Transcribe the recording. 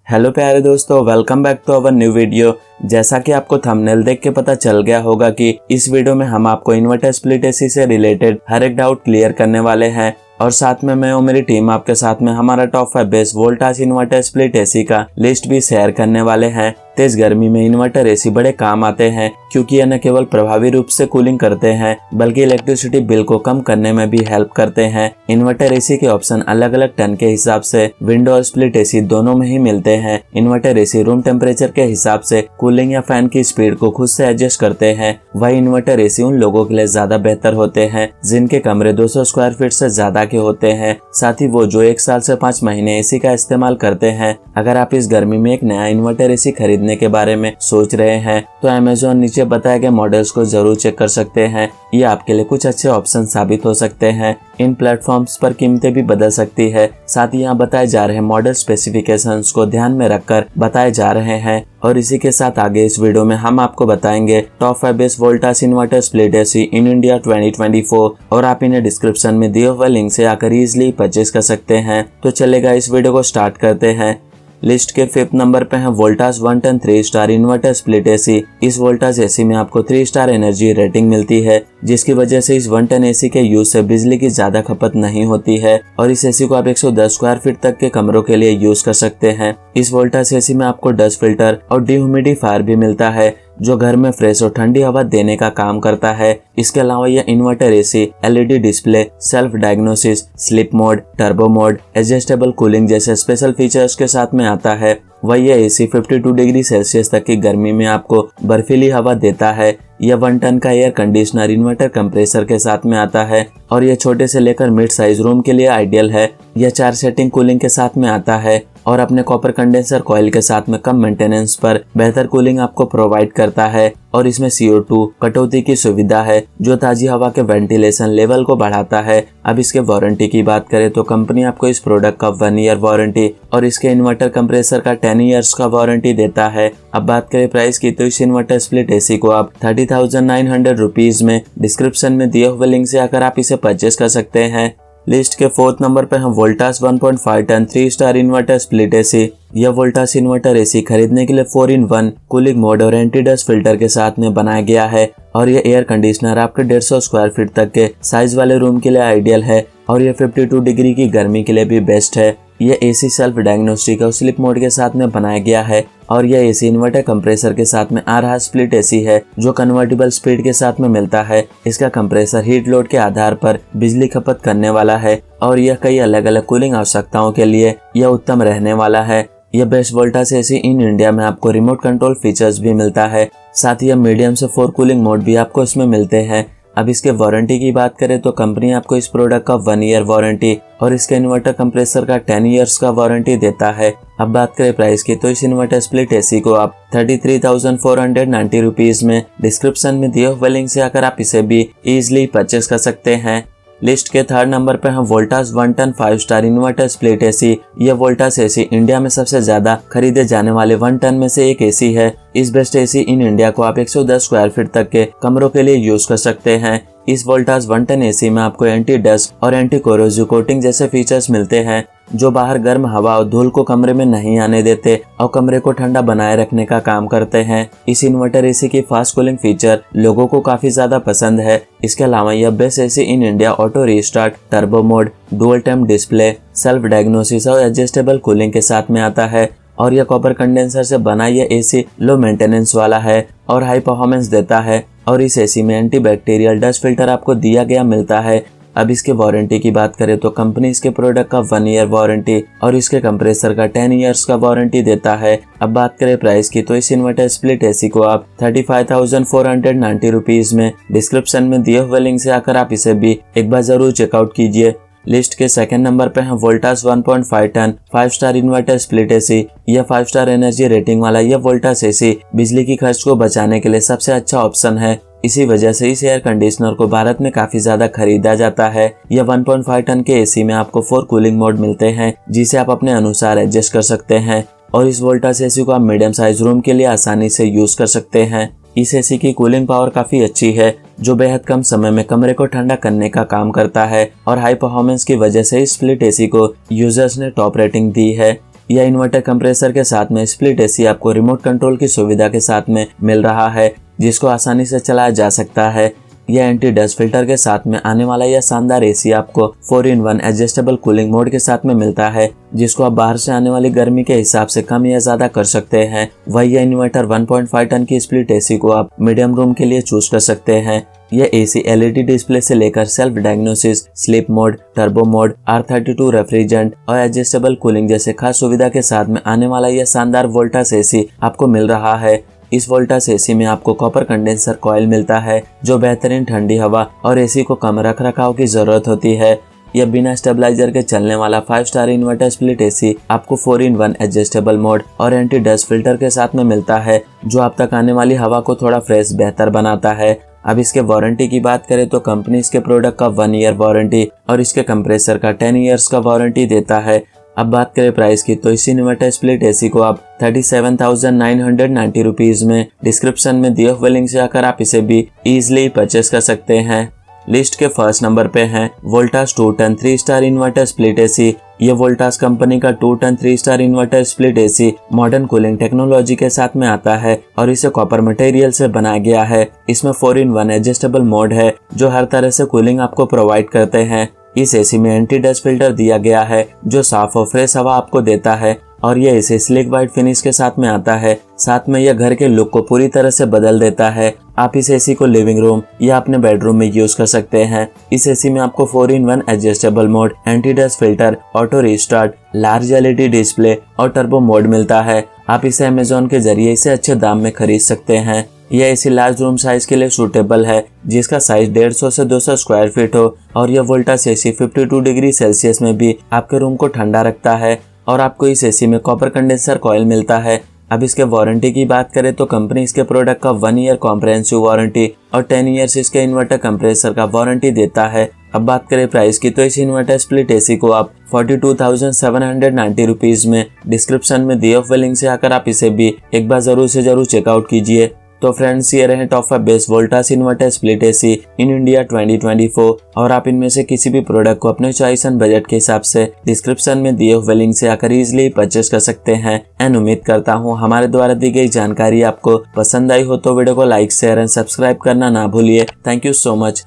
Hello प्यारे दोस्तों, welcome back to our new video. जैसा कि आपको थंबनेल देख के पता चल गया होगा कि इस वीडियो में हम आपको इन्वर्टर स्प्लिट एसी से रिलेटेड हर एक डाउट क्लियर करने वाले हैं और साथ में मैं और मेरी टीम आपके साथ में हमारा top 5 best Voltas inverter split AC का लिस्ट भी शेयर करने वाले हैं। तेज गर्मी में इन्वर्टर एसी बड़े काम आते हैं क्योंकि यह न केवल प्रभावी रूप से कूलिंग करते हैं बल्कि इलेक्ट्रिसिटी बिल को कम करने में भी हेल्प करते हैं। इन्वर्टर एसी के ऑप्शन अलग अलग टन के हिसाब से विंडो और स्प्लिट एसी दोनों में ही मिलते हैं। इन्वर्टर एसी रूम टेम्परेचर के हिसाब से कूलिंग या फैन की स्पीड को खुद से एडजस्ट करते हैं। वही इन्वर्टर एसी उन लोगों के लिए ज्यादा बेहतर होते हैं जिनके कमरे 200 स्क्वायर फीट से ज्यादा के होते हैं, साथ ही वो जो 1 साल से 5 महीने एसी का इस्तेमाल करते हैं। अगर आप इस गर्मी में एक नया इन्वर्टर एसी खरीदने के बारे में सोच रहे हैं तो अमेज़न नीचे बताए गए मॉडल्स को जरूर चेक कर सकते हैं। ये आपके लिए कुछ अच्छे ऑप्शन साबित हो सकते हैं। इन प्लेटफॉर्म्स पर कीमतें भी बदल सकती है, साथ ही यहाँ बताए जा रहे मॉडल स्पेसिफिकेशंस को ध्यान में रखकर बताए जा रहे हैं। और इसी के साथ आगे इस वीडियो में हम आपको बताएंगे top 5 best Voltas inverter split AC in India 2024 और आप इन्हें डिस्क्रिप्शन में दिए हुए लिंक से आकर इजीली परचेज कर सकते हैं। तो चलेगा इस वीडियो को स्टार्ट करते हैं। लिस्ट के 5th नंबर पे है Voltas 1 ton 3 star inverter split AC. इस वोल्टास एसी में आपको 3 स्टार एनर्जी रेटिंग मिलती है, जिसकी वजह से इस 1 टन एसी के यूज से बिजली की ज्यादा खपत नहीं होती है और इस एसी को आप 110 स्क्वायर फीट तक के कमरों के लिए यूज कर सकते हैं। इस वोल्टास एसी में आपको डस्ट फिल्टर और डिह्यूमिडिफायर भी मिलता है जो घर में फ्रेश और ठंडी हवा देने का काम करता है। इसके अलावा यह inverter AC LED display, self diagnosis, sleep mode, turbo mode, adjustable cooling जैसे स्पेशल फीचर्स के साथ में आता है। वह यह एसी 52 डिग्री सेल्सियस तक की गर्मी में आपको बर्फीली हवा देता है। यह 1 टन का एयर कंडीशनर इन्वर्टर कंप्रेसर के साथ में आता है और यह छोटे से लेकर मिड साइज रूम के लिए आइडियल है। यह 4 सेटिंग कूलिंग के साथ में आता है और अपने कॉपर कंडेंसर कॉइल के साथ में कम मेंटेनेंस पर बेहतर कूलिंग आपको प्रोवाइड करता है और इसमें CO2 कटौती की सुविधा है जो ताजी हवा के वेंटिलेशन लेवल को बढ़ाता है। अब इसके वारंटी की बात करें तो कंपनी आपको इस प्रोडक्ट का 1 ईयर वारंटी और इसके इन्वर्टर कंप्रेसर का 10 ईयर्स का वारंटी देता है। अब बात करें प्राइस की तो इस इन्वर्टर स्प्लिट एसी को आप 30,900 रुपीज में डिस्क्रिप्शन में दिए हुए लिंक से आकर आप इसे परचेस कर सकते हैं। लिस्ट के 4th नंबर पर है Voltas 1.5 ton 3 star inverter split AC. यह वोल्टास इन्वर्टर एसी खरीदने के लिए 4-in-1 कूलिंग मोड और एंटी डस्ट फिल्टर के साथ में बनाया गया है और यह एयर कंडीशनर आपके 150 स्क्वायर फीट तक के साइज वाले रूम के लिए आइडियल है और यह 52 डिग्री की गर्मी के लिए भी बेस्ट है। यह एसी सेल्फ डायग्नोस्टिक और स्लिप मोड के साथ में बनाया गया है और यह एसी इन्वर्टर कंप्रेसर के साथ में आ रहा स्प्लिट एसी है जो कन्वर्टेबल स्पीड के साथ में मिलता है। इसका कंप्रेसर हीट लोड के आधार पर बिजली खपत करने वाला है और यह कई अलग अलग कूलिंग आवश्यकताओं के लिए यह उत्तम रहने वाला है। यह best Voltas AC in India में आपको रिमोट कंट्रोल फीचर्स भी मिलता है, साथ ही मीडियम से 4 कूलिंग मोड भी आपको इसमें मिलते हैं। अब इसके वारंटी की बात करें तो कंपनी आपको इस प्रोडक्ट का 1 ईयर वारंटी और इसके इन्वर्टर कंप्रेसर का 10 ईयर्स का वारंटी देता है। अब बात करें प्राइस की तो इस इन्वर्टर स्प्लिट एसी को आप 33,490 रुपीज में डिस्क्रिप्शन में दिए हुए लिंक से आकर आप इसे भी इजीली परचेस कर सकते हैं। लिस्ट के 3rd नंबर पर है Voltas 1 ton 5 star inverter split AC. यह वोल्टास एसी इंडिया में सबसे ज्यादा खरीदे जाने वाले 1 टन में से एक एसी है। इस बेस्ट एसी इन इंडिया को आप 110 स्क्वायर फीट तक के कमरों के लिए यूज कर सकते हैं। इस वोल्टास 1 टन एसी में आपको एंटी डस्ट और एंटी कोरोसिव कोटिंग जैसे फीचर्स मिलते हैं जो बाहर गर्म हवा और धूल को कमरे में नहीं आने देते और कमरे को ठंडा बनाए रखने का काम करते हैं। इस इन्वर्टर एसी की फास्ट कूलिंग फीचर लोगों को काफी ज्यादा पसंद है। इसके अलावा यह best AC in India auto restart, turbo mode, dual temp display, self diagnosis और एडजस्टेबल कूलिंग के साथ में आता है और यह कॉपर कंडेंसर से बना यह एसी लो मेंटेनेंस वाला है और हाई परफॉर्मेंस देता है और इस एसी में एंटी बैक्टीरियल डस्ट फिल्टर आपको दिया गया मिलता है। अब इसके वारंटी की बात करें तो कंपनी इसके प्रोडक्ट का 1 ईयर वारंटी और इसके कंप्रेसर का 10 ईयर्स का वारंटी देता है। अब बात करें प्राइस की तो इस इन्वर्टर स्प्लिट एसी को आप 35,490 रुपीज में डिस्क्रिप्शन में दिए हुए लिंक से आकर आप इसे भी एक बार जरूर चेकआउट कीजिए। लिस्ट के 2nd नंबर पे है Voltas 1.5 ton 5 star inverter split AC. यह 5 स्टार एनर्जी रेटिंग वाला यह वोल्टास एसी बिजली की खर्च को बचाने के लिए सबसे अच्छा ऑप्शन है। इसी वजह से इस एयर कंडीशनर को भारत में काफी ज्यादा खरीदा जाता है। यह 1.5 टन के एसी में आपको 4 कूलिंग मोड मिलते हैं जिसे आप अपने अनुसार एडजस्ट कर सकते हैं और इस वोल्टास एसी को आप मीडियम साइज रूम के लिए आसानी से यूज कर सकते हैं। इस एसी की कूलिंग पावर काफी अच्छी है जो बेहद कम समय में कमरे को ठंडा करने का काम करता है और हाई परफॉर्मेंस की वजह से इस स्प्लिट एसी को यूजर्स ने टॉप रेटिंग दी है। यह इन्वर्टर कंप्रेसर के साथ में स्प्लिट एसी आपको रिमोट कंट्रोल की सुविधा के साथ में मिल रहा है, जिसको आसानी से चलाया जा सकता है। यह एंटी डस्ट फिल्टर के साथ में आने वाला यह शानदार एसी आपको 4-in-1 एडजस्टेबल कूलिंग मोड के साथ में मिलता है, जिसको आप बाहर से आने वाली गर्मी के हिसाब से कम या ज्यादा कर सकते हैं। वही यह इन्वर्टर 1.5 टन की स्प्लिट एसी को आप मीडियम रूम के लिए चूज कर सकते हैं। यह एसी एलईडी डिस्प्ले से लेकर self diagnosis, sleep mode, turbo mode, R32 refrigerant और एडजस्टेबल कूलिंग जैसे खास सुविधा के साथ में आने वाला यह शानदार वोल्टास एसी आपको मिल रहा है। इस वोल्टास एसी में आपको कॉपर कंडेंसर कॉइल मिलता है, जो बेहतरीन ठंडी हवा और एसी को कम रखरखाव की जरूरत होती है। यह बिना स्टेबलाइजर के चलने वाला 5 स्टार इन्वर्टर स्प्लिट एसी आपको 4-in-1 एडजस्टेबल मोड और एंटी डस्ट फिल्टर के साथ में मिलता है, जो आप तक आने वाली हवा को थोड़ा फ्रेश बेहतर बनाता है। अब इसके वारंटी की बात करें तो कंपनी इसके प्रोडक्ट का 1 ईयर वारंटी और इसके कंप्रेसर का 10 ईयर्स का वारंटी देता है। अब बात करें प्राइस की तो इस इन्वर्टर स्प्लिट एसी को आप 37,990 रुपीज में डिस्क्रिप्शन में दिए हुए लिंक से आकर आप इसे भी इजीली परचेस कर सकते हैं। लिस्ट के फर्स्ट नंबर पे हैं Voltas 2 ton 3 star inverter split AC. ये वोल्टास कंपनी का 2 ton 3 star inverter split AC modern cooling technology के साथ में आता है और इसे कॉपर मटेरियल से बनाया गया है। इसमें 4-in-1 एडजस्टेबल मोड है, जो हर तरह से कूलिंग आपको प्रोवाइड करते हैं। इस एसी में एंटी डस्ट फिल्टर दिया गया है, जो साफ और फ्रेश हवा आपको देता है और यह एसी स्लिक वाइट फिनिश के साथ में आता है। साथ में यह घर के लुक को पूरी तरह से बदल देता है। आप इस एसी को लिविंग रूम या अपने बेडरूम में यूज कर सकते हैं। इस एसी में आपको 4-in-1 adjustable mode, anti dust filter, auto restart, large LED display और टर्बो मोड मिलता है। आप इसे अमेजोन के जरिए इसे अच्छे दाम में खरीद सकते हैं। यह एसी लार्ज रूम साइज के लिए सूटेबल है, जिसका साइज 150 से 200 स्क्वायर फीट हो और यह वोल्टास एसी 52 डिग्री सेल्सियस में भी आपके रूम को ठंडा रखता है और आपको इस एसी में कॉपर कंडेंसर कॉइल मिलता है। अब इसके वारंटी की बात करें तो कंपनी इसके प्रोडक्ट का 1 ईयर कॉम्प्रिहेंसिव वारंटी और 10 ईयर्स इसके इन्वर्टर कंप्रेसर का वारंटी देता है। अब बात करें प्राइस की तो इस इन्वर्टर स्प्लिट एसी को आप 42,790 रुपीज में डिस्क्रिप्शन में दिए हुए लिंक से आकर आप इसे भी एक बार जरूर से जरूर चेकआउट कीजिए। तो फ्रेंड्स, ये रहे top 5 best Voltas inverter split AC in India 2024 और आप इनमें से किसी भी प्रोडक्ट को अपने चॉइस एंड बजट के हिसाब से डिस्क्रिप्शन में दिए हुए लिंक से आकर इजीली परचेस कर सकते हैं। एंड उम्मीद करता हूँ हमारे द्वारा दी गई जानकारी आपको पसंद आई हो तो वीडियो को लाइक, शेयर एंड सब्सक्राइब करना ना भूलिए। Thank you so much.